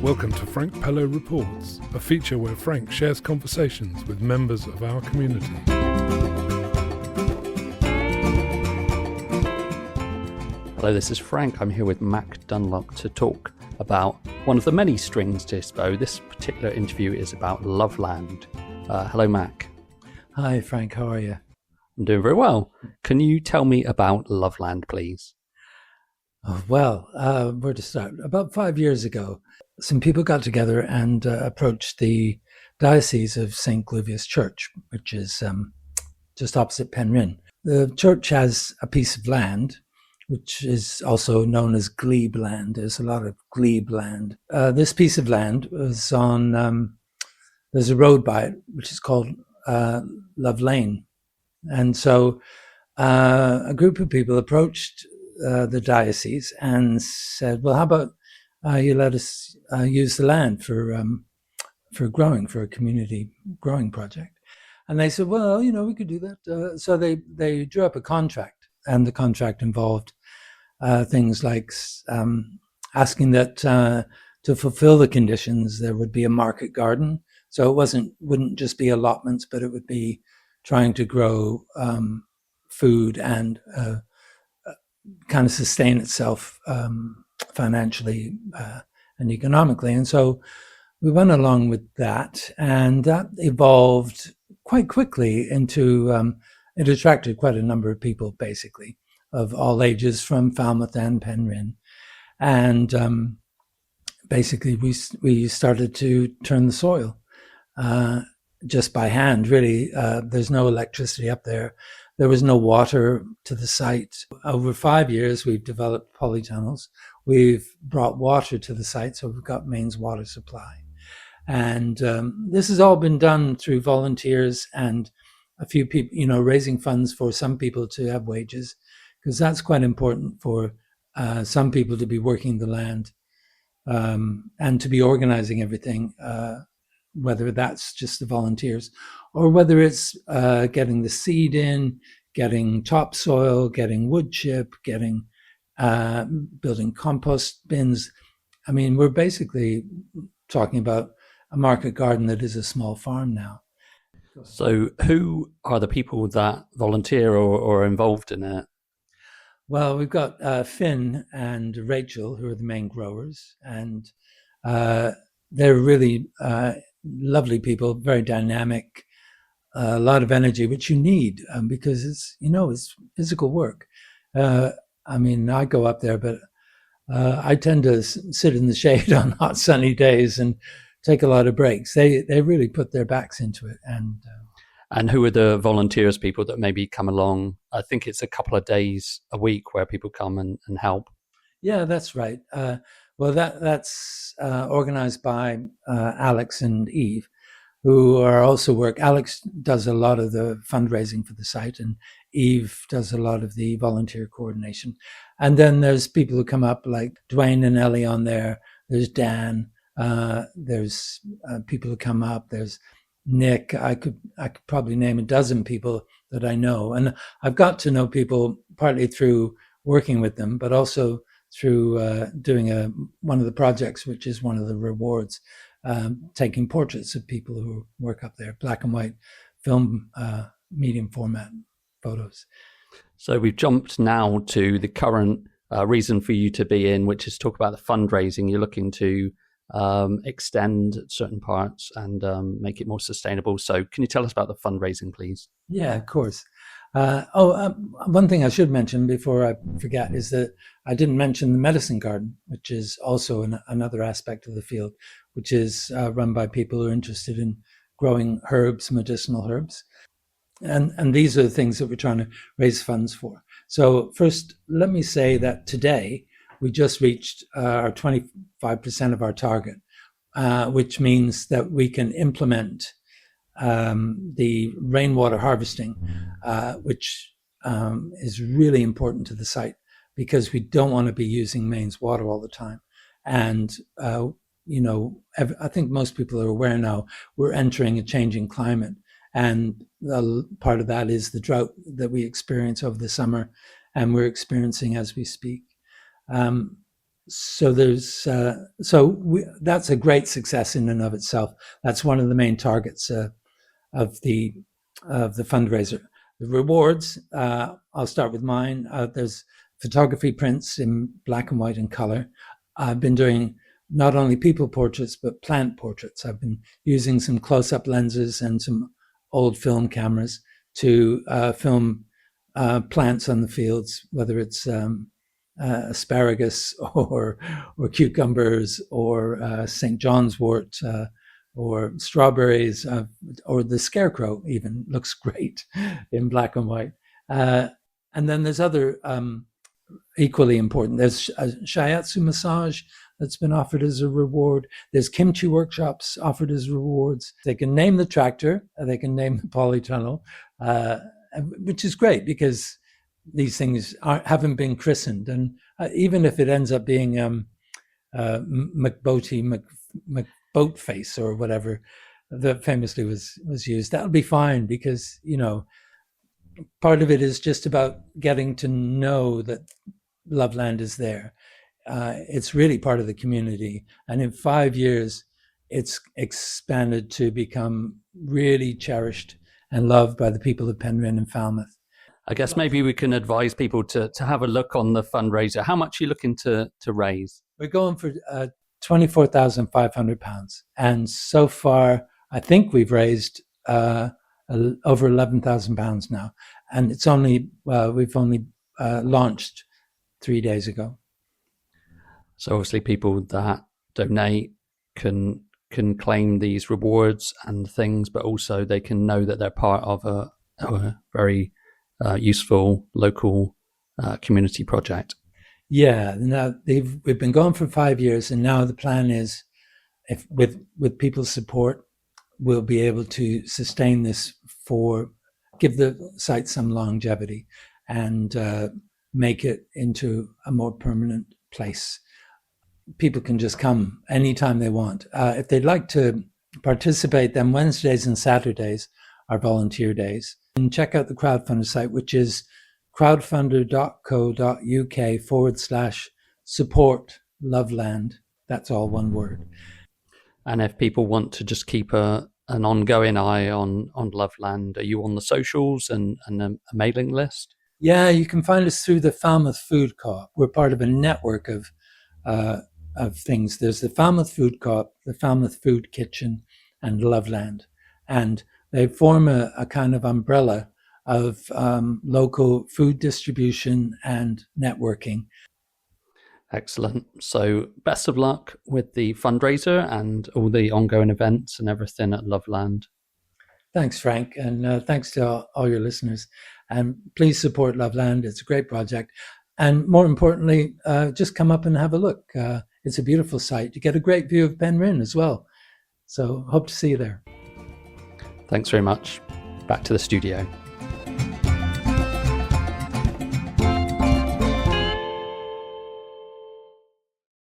Welcome to Frank Pello Reports, a feature where Frank shares conversations with members of our community. Hello, this is Frank. I'm here with Mac Dunlop to talk about one of the many strings to his bow. This particular interview is about Loveland. Hello, Mac. Hi, Frank. How are you? I'm doing very well. Can you tell me about Loveland, please? Well, where to start? About 5 years ago, some people got together and approached the Diocese of St. Gluvius Church, which is just opposite Penryn. The church has a piece of land, which is also known as glebe land. There's a lot of glebe land. This piece of land was on, there's a road by it, which is called Love Lane. And so a group of people approached the diocese and said, well, how about you let us use the land for growing, for a community growing project? And they said, well, we could do that. So they drew up a contract, and the contract involved things like asking that to fulfill the conditions, there would be a market garden. So it wouldn't just be allotments, but it would be trying to grow food and kind of sustain itself financially and economically. And so we went along with that, and that evolved quite quickly into, it attracted quite a number of people, basically, of all ages from Falmouth and Penryn. And basically we started to turn the soil just by hand, really. There's no electricity up there. There was no water to the site. Over 5 years, we've developed polytunnels. We've brought water to the site, so we've got mains water supply. And this has all been done through volunteers and a few people, raising funds for some people to have wages, because that's quite important for some people to be working the land and to be organizing everything, whether that's just the volunteers or whether it's getting the seed in, getting topsoil, getting wood chip, getting building compost bins. I mean, we're basically talking about a market garden that is a small farm now. So who are the people that volunteer or are involved in it? Well, we've got Finn and Rachel, who are the main growers, and they're really lovely people, very dynamic, a lot of energy, which you need because it's physical work. I go up there, but I tend to sit in the shade on hot sunny days and take a lot of breaks. They really put their backs into it. And who are the volunteers, people that maybe come along? I think it's a couple of days a week where people come and help. Yeah, that's right. Well, that's organized by Alex and Eve, who are also Alex does a lot of the fundraising for the site, and Eve does a lot of the volunteer coordination. And then there's people who come up like Dwayne and Ellie on there. There's Dan. There's people who come up. There's Nick. I could probably name a dozen people that I know. And I've got to know people partly through working with them, but also through doing one of the projects, which is one of the rewards, taking portraits of people who work up there, black and white film, medium format photos. So we've jumped now to the current reason for you to be in, which is talk about the fundraising. You're looking to extend certain parts and make it more sustainable. So can you tell us about the fundraising, please? Yeah, of course. One thing I should mention before I forget is that I didn't mention the medicine garden, which is also another aspect of the field, which is run by people who are interested in growing herbs, medicinal herbs. And these are the things that we're trying to raise funds for. So first, let me say that today we just reached our 25% of our target, which means that we can implement the rainwater harvesting, which is really important to the site because we don't want to be using mains water all the time. And, I think most people are aware now we're entering a changing climate. And part of that is the drought that we experience over the summer and we're experiencing as we speak. So that's a great success in and of itself. That's one of the main targets of the fundraiser. The rewards, I'll start with mine. There's photography prints in black and white and color. I've been doing not only people portraits, but plant portraits. I've been using some close-up lenses and some old film cameras to film plants on the fields, whether it's asparagus or cucumbers or St. John's wort or strawberries or the scarecrow even looks great in black and white. And then there's other equally important. There's a shiatsu massage that's been offered as a reward. There's kimchi workshops offered as rewards. They can name the tractor, they can name the polytunnel, which is great because these things haven't been christened. And even if it ends up being McBoatface or whatever that famously was used, that'll be fine because, part of it is just about getting to know that Loveland is there. It's really part of the community. And in 5 years, it's expanded to become really cherished and loved by the people of Penryn and Falmouth. I guess maybe we can advise people to have a look on the fundraiser. How much are you looking to raise? We're going for £24,500. And so far, I think we've raised over £11,000 now. And it's we've only launched 3 days ago. So obviously people that donate can claim these rewards and things, but also they can know that they're part of a very useful local community project. Yeah, now we've been going for 5 years, and now the plan is, if with people's support, we'll be able to sustain this give the site some longevity and make it into a more permanent place. People can just come anytime they want. If they'd like to participate, then Wednesdays and Saturdays are volunteer days. And check out the crowdfunder site, which is crowdfunder.co.uk/support Loveland. That's all one word. And if people want to just keep an ongoing eye on Loveland, are you on the socials and a mailing list? Yeah, you can find us through the Falmouth Food Co-op. We're part of a network of things. There's the Falmouth Food Co-op, the Falmouth Food Kitchen, and Loveland. And they form a kind of umbrella of local food distribution and networking. Excellent. So best of luck with the fundraiser and all the ongoing events and everything at Loveland. Thanks, Frank. And thanks to all your listeners. And please support Loveland. It's a great project. And more importantly, just come up and have a look. It's a beautiful site. You get a great view of Penryn as well. So hope to see you there. Thanks very much. Back to the studio.